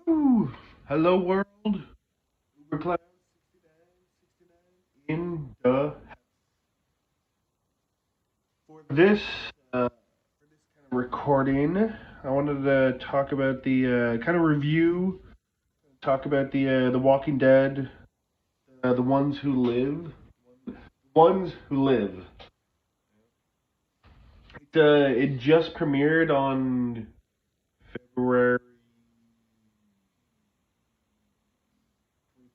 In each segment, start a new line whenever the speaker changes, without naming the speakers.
Woo! Hello world, Uber Cloud 69 in the for this kind of recording. I wanted to talk about the kind of review, talk about the Walking Dead, the ones who live. It just premiered on February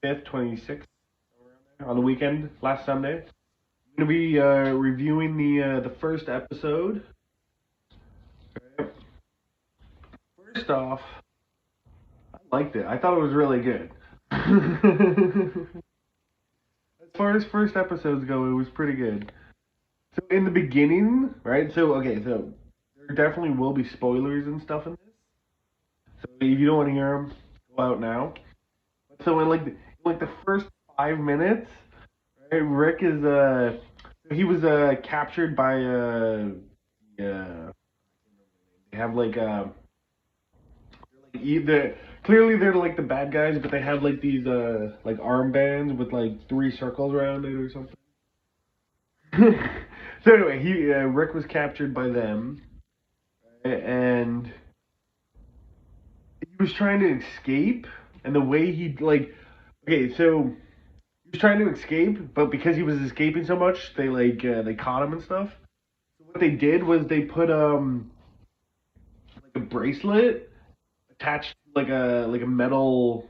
5th, 26th, on the weekend, last Sunday. I'm gonna be reviewing the first episode. First off, I liked it. I thought it was really good. As far as first episodes go, it was pretty good. So in the beginning, right? So okay, so there definitely will be spoilers and stuff in this. So if you don't want to hear them, go out now. So in the first 5 minutes, right, Rick is he was captured by they have either clearly they're like the bad guys, but they have like these like armbands with like three circles around it or something. So anyway, he Rick was captured by them, and he was trying to escape. And the way he like, okay, so he was trying to escape, but because he was escaping so much, they caught him and stuff. So what they did was they put like a bracelet attached to like a metal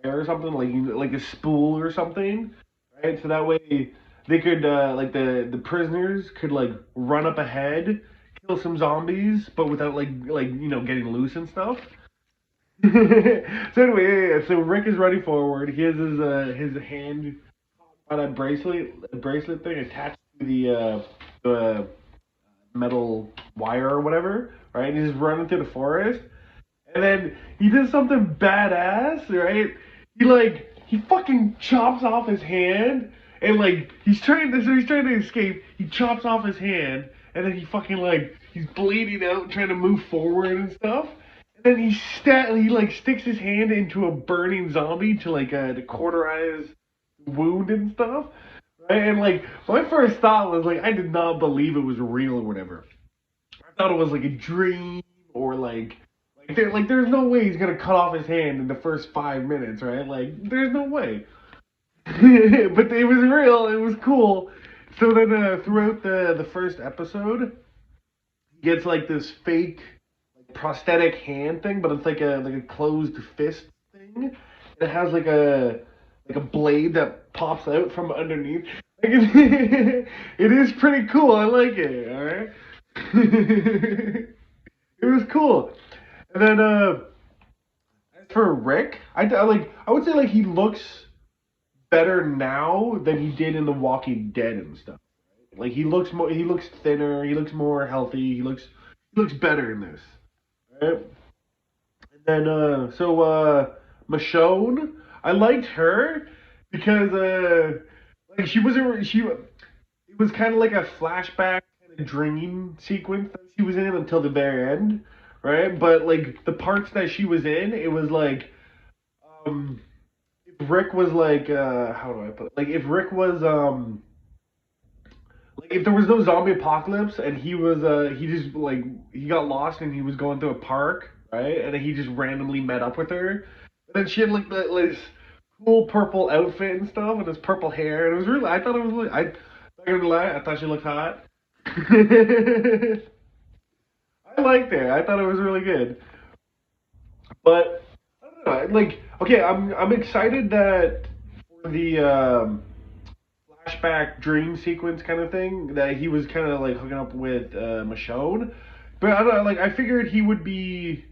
wire or something, like a spool or something, right? So that way they could the prisoners could like run up ahead, kill some zombies, but without getting loose and stuff. So anyway, so Rick is running forward. He has his hand on that bracelet thing attached to the metal wire or whatever, right? And he's running through the forest, and then he does something badass, right? He fucking chops off his hand, and he's trying to escape. He chops off his hand, and then he's bleeding out, trying to move forward and stuff. And then he like sticks his hand into a burning zombie to cauterize the wound and stuff. Right? And like my first thought was like I did not believe it was real or whatever. I thought it was like a dream or there's no way he's gonna cut off his hand in the first 5 minutes, right? Like there's no way. But it was real. It was cool. So then throughout the first episode, he gets like this fake prosthetic hand thing, but it's like a closed fist thing. It has like a blade that pops out from underneath. Like it is pretty cool. I like it. All right. It was cool. And then as for Rick, I would say like he looks better now than he did in The Walking Dead and stuff. Like he looks thinner, he looks more healthy, he looks better in this. Right? And then Michonne, I liked her because she wasn't she it was kind of like a flashback kind of dream sequence that she was in until the very end, right? But like the parts that she was in, it was like um if Rick was how do I put it? Like if Rick was like if there was no zombie apocalypse and he just he got lost and he was going through a park, right? And then he just randomly met up with her. And then she had like this cool purple outfit and stuff and this purple hair and it was really I thought it was really I not gonna lie, I thought she looked hot. I liked her. I thought it was really good. But I don't know, like okay, I'm excited that for the flashback dream sequence kind of thing that he was kind of like hooking up with Michonne. But I don't know, like I figured he would be.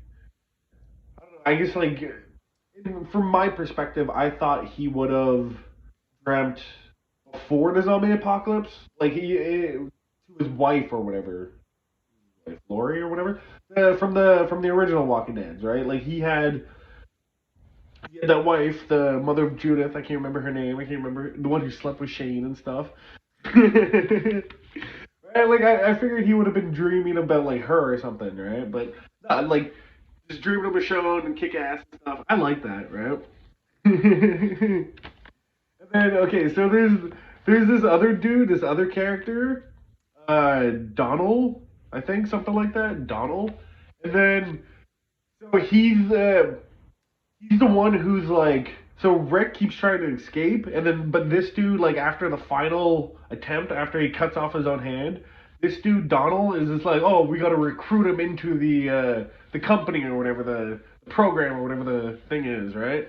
I don't know. I guess from my perspective, I thought he would have dreamt before the zombie apocalypse, to his wife or whatever, like Lori or whatever, from the original Walking Dead, right? Like he had that wife, the mother of Judith. I can't remember her name. I can't remember the one who slept with Shane and stuff. Right? Like I figured he would have been dreaming about like her or something, right? But like just dreaming of a show and kick ass and stuff. I like that, right? And then okay, so there's this other dude, this other character, Donald, I think something like that, Donald. And then so he's the one who's like, so Rick keeps trying to escape, and then but this dude, like after the final attempt, after he cuts off his own hand, this dude Donald is just like, oh, we got to recruit him into the company or whatever the program or whatever the thing is, right?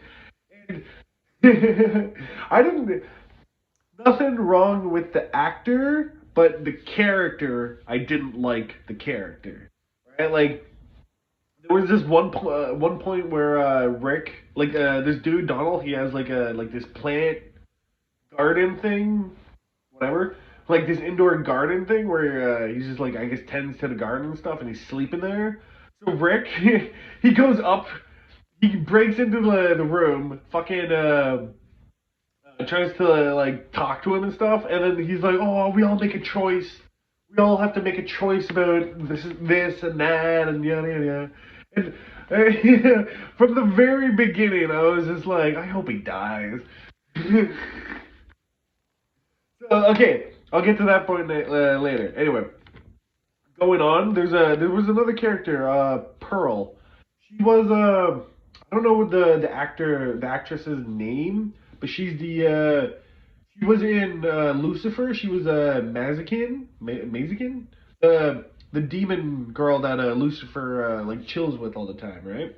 And I didn't nothing wrong with the actor, but the character I didn't like the character, right? Like there was this one point where Rick, like this dude Donald, he has like this plant garden thing, whatever, like this indoor garden thing where he's just like I guess tends to the garden and stuff, and he's sleeping there. So Rick, he goes up, he breaks into the room, fucking tries to like talk to him and stuff, and then he's like, "Oh, we all make a choice. We all have to make a choice about this and that, and yada yada yada." And from the very beginning, I was just like, "I hope he dies." So, okay, I'll get to that point later. Anyway, going on, there was another character, Pearl. She was I don't know what the actress's name, but she was in Lucifer. She was a Mazikin, the demon girl that Lucifer like chills with all the time, right?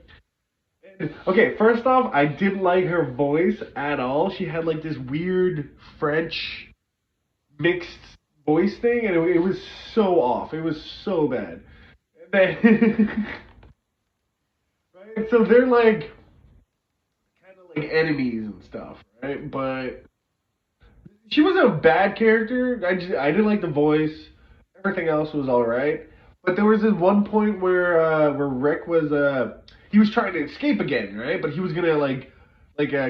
And, okay, first off, I didn't like her voice at all. She had like this weird French mixed voice thing, and it was so off. It was so bad. And then, right? So they're like kind of like enemies and stuff, right? But she was a bad character. I didn't like the voice. Everything else was all right. But there was this one point where Rick was he was trying to escape again, right? But he was gonna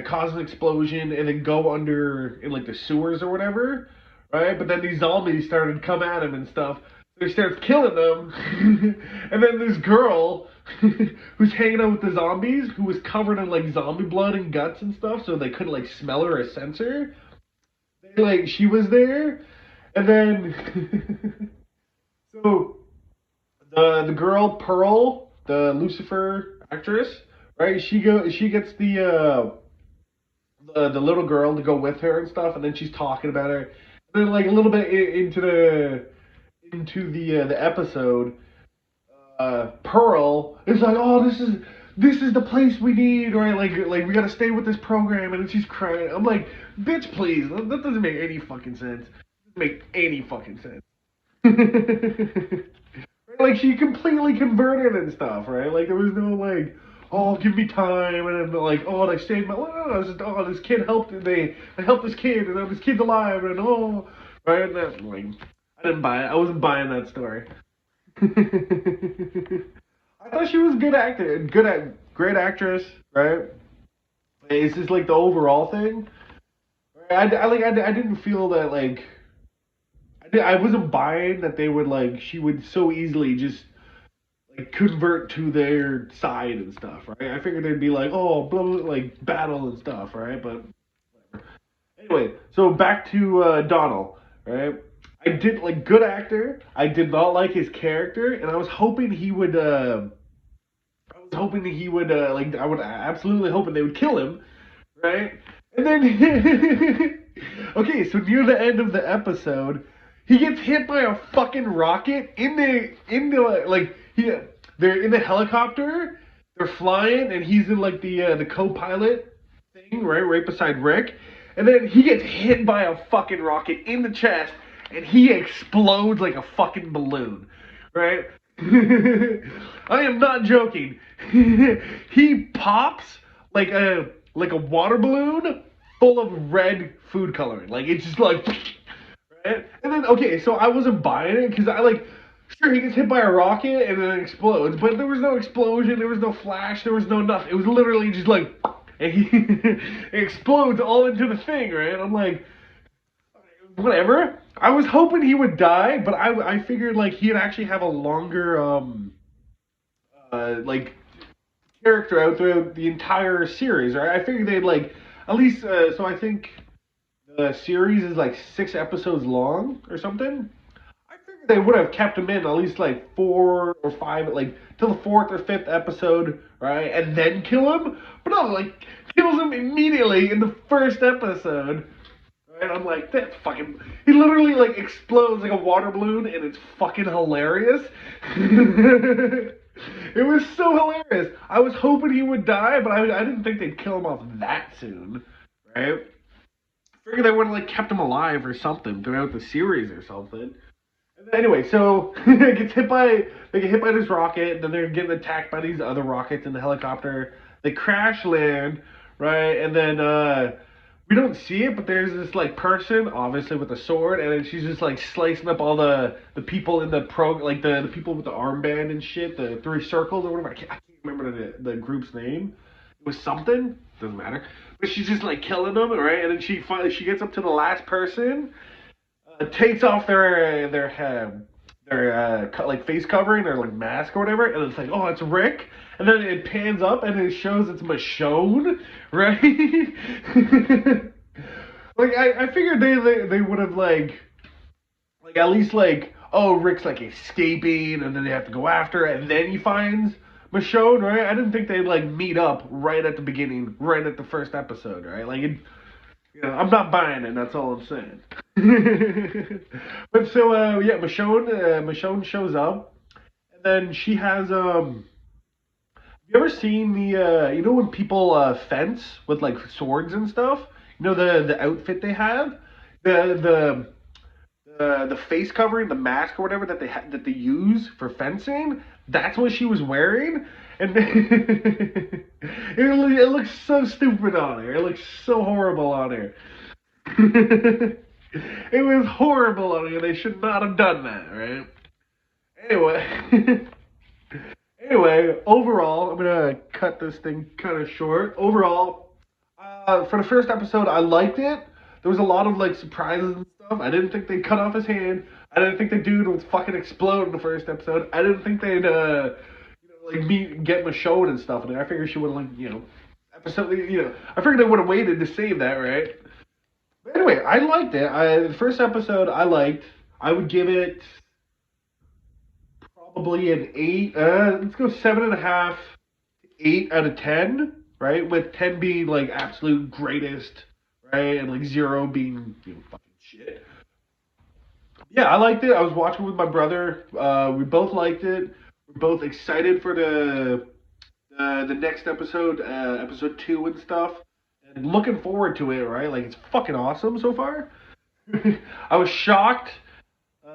cause an explosion and then go under in like the sewers or whatever, right? But then these zombies started to come at him and stuff. So he starts killing them, and then this girl who's hanging out with the zombies, who was covered in like zombie blood and guts and stuff, so they couldn't like smell her or sense her. Like she was there, and then so the girl Pearl, the Lucifer actress, right? She gets the little girl to go with her and stuff, and then she's talking about her. And then like a little bit into the episode, Pearl is like, "Oh, this is the place we need, right? Like we gotta stay with this program," and then she's crying. I'm like, "Bitch, please, that doesn't make any fucking sense. It doesn't make any fucking sense." Like she completely converted and stuff, right? Like there was no like, "Oh, give me time," and then like, "Oh, they saved my life. Oh, this kid helped. They helped this kid, and now this kid's alive." And oh, right? And that, like, I didn't buy it. I wasn't buying that story. I thought she was a good actor, great actress, right? It's just like the overall thing. I didn't feel that like I wasn't buying that they would like she would so easily just like convert to their side and stuff, right? I figured they'd be like, oh, blah, blah, like battle and stuff, right? But anyway, so back to Donald, right? I did like good actor. I did not like his character, and I was hoping he would. I was hoping that he would like. I would absolutely hoping they would kill him, right? And then, okay, so near the end of the episode, he gets hit by a fucking rocket in the like they're in the helicopter, they're flying, and he's in like the co-pilot thing, right beside Rick, and then he gets hit by a fucking rocket in the chest, and he explodes like a fucking balloon, right? I am not joking. He pops like a water balloon full of red food coloring. Like it's just like, right? And then okay, so I wasn't buying it because I like, sure he gets hit by a rocket and then it explodes, but there was no explosion, there was no flash, there was no nothing. It was literally just like, and he it explodes all into the thing, right? I'm like, whatever. I was hoping he would die, but I figured like he'd actually have a longer like character out throughout the entire series, right? I figured they'd like at least. So I think the series is like 6 episodes long or something. I figured they would have kept him in at least like 4 or 5, like till the fourth or fifth episode, right? And then kill him. But no, like kills him immediately in the first episode. Right? I'm like, that fucking. He literally like explodes like a water balloon, and it's fucking hilarious. It was so hilarious. I was hoping he would die, but I didn't think they'd kill him off that soon, right? I figured they would have like kept him alive or something throughout the series or something. Anyway, so they get hit by this rocket, and then they're getting attacked by these other rockets in the helicopter. They crash land, right? And then we don't see it, but there's this like person, obviously with a sword, and then she's just like slicing up all the people in the like the people with the armband and shit, the three circles or whatever. I can't remember the group's name. It was something, doesn't matter. But she's just like killing them, right? And then she gets up to the last person, takes off their like face covering or like mask or whatever, and it's like, oh, it's Rick, and then it pans up and it shows it's Michonne, right? Like I figured they would have like at least like, oh, Rick's like escaping and then they have to go after it and then he finds Michonne, right? I didn't think they'd like meet up right at the beginning, right at the first episode, right? Like it, I'm not buying it. That's all I'm saying. But so yeah, Michonne shows up, and then she has you ever seen the when people fence with like swords and stuff? You know the outfit they have, the the face covering, the mask or whatever that they use for fencing. That's what she was wearing, and it looks so stupid on her. It looks so horrible on her. It was horrible on her. They should not have done that, right? Anyway, anyway, overall, I'm gonna cut this thing kind of short. Overall, for the first episode, I liked it. There was a lot of like surprises and stuff. I didn't think they'd cut off his hand. I didn't think the dude would fucking explode in the first episode. I didn't think they'd like get Michonne and stuff. And I figured she would like episode. I figured they would have waited to save that, right? But anyway, I liked it. The first episode I liked. I would give it probably an 8. Let's go 7.5, 8 out of 10. Right, with 10 being like absolute greatest, right, and like 0 being fucking shit. Yeah, I liked it. I was watching with my brother. We both liked it. We're both excited for the next episode, episode 2 and stuff, and looking forward to it. Right, like it's fucking awesome so far. I was shocked.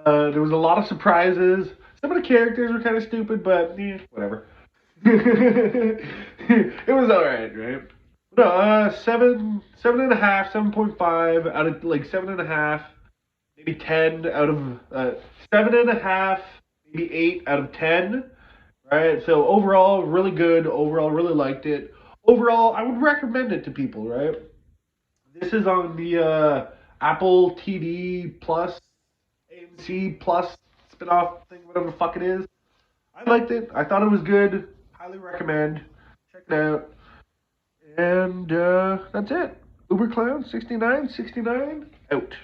There was a lot of surprises. Some of the characters were kind of stupid, but whatever. It was alright, right? No, 7.5, 7.5 out of like 7.5, maybe 10 out of 7.5, maybe 8 out of 10, right? So overall, really good. Overall, really liked it. Overall, I would recommend it to people, right? This is on the Apple TV Plus, AMC Plus spinoff thing, whatever the fuck it is. I liked it. I thought it was good. Highly recommend. Check it out. And that's it. Uber Clown 69 out.